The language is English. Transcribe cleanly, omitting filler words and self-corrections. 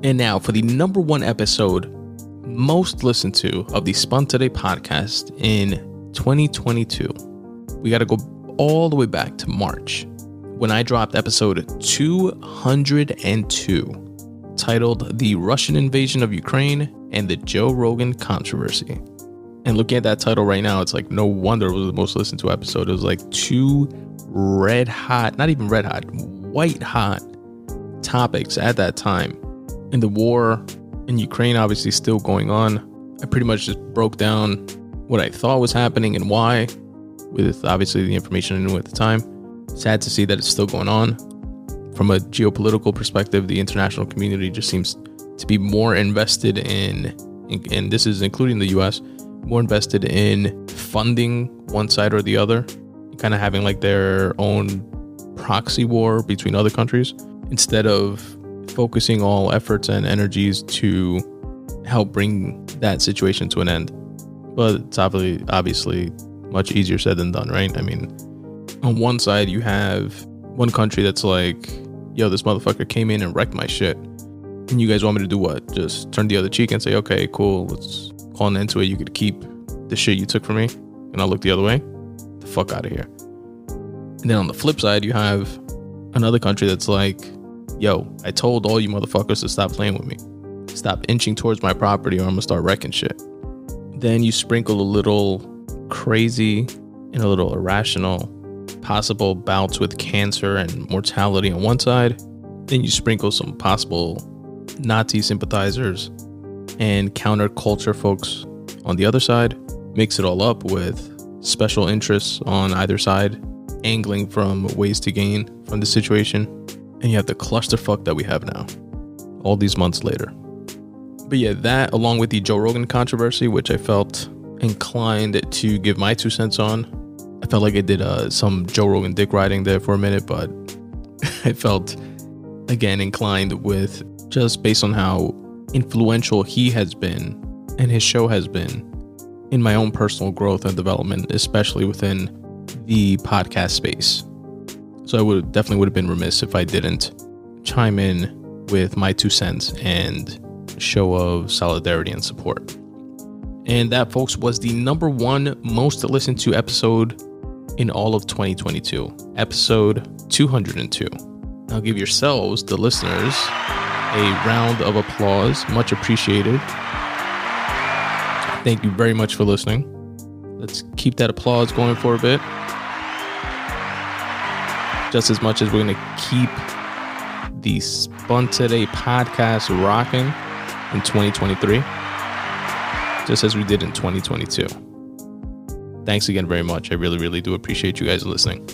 And now for the number one episode most listened to of the Spun Today podcast in 2022. We got to go all the way back to March when I dropped episode 202 titled The Russian Invasion of Ukraine and the Joe Rogan Controversy. And looking at that title right now, it's like no wonder it was the most listened to episode. It was like two red hot, not even red hot, white hot topics at that time. And the war in Ukraine obviously still going on. I pretty much just broke down what I thought was happening and why, with obviously the information I knew at the time. Sad to see that it's still going on. From a geopolitical perspective, the international community just seems to be more invested in and this is including the US, more invested in funding one side or the other, kind of having like their own proxy war between other countries, instead of focusing all efforts and energies to help bring that situation to an end. But it's obviously much easier said than done, right? I mean, on one side, you have one country that's like, yo, this motherfucker came in and wrecked my shit. And you guys want me to do what? Just turn the other cheek and say, okay, cool, let's call an end to it. You could keep the shit you took from me and I'll look the other way. The fuck out of here. And then on the flip side, you have another country that's like, yo, I told all you motherfuckers to stop playing with me. Stop inching towards my property or I'm gonna start wrecking shit. Then you sprinkle a little crazy and a little irrational possible bouts with cancer and mortality on one side. Then you sprinkle some possible Nazi sympathizers and counterculture folks on the other side. Mix it all up with special interests on either side, angling from ways to gain from the situation. And you have the clusterfuck that we have now, all these months later. But yeah, that along with the Joe Rogan controversy, which I felt inclined to give my 2 cents on. I felt like I did some Joe Rogan dick riding there for a minute, but I felt, again, inclined with just based on how influential he has been and his show has been in my own personal growth and development, especially within the podcast space. So I definitely would have been remiss if I didn't chime in with my 2 cents and show of solidarity and support. And that, folks, was the number one most listened to episode in all of 2022, episode 202. Now give yourselves, the listeners, a round of applause. Much appreciated. Thank you very much for listening. Let's keep that applause going for a bit. Just as much as we're going to keep the Spun Today podcast rocking in 2023, just as we did in 2022. Thanks again very much. I really, really do appreciate you guys listening.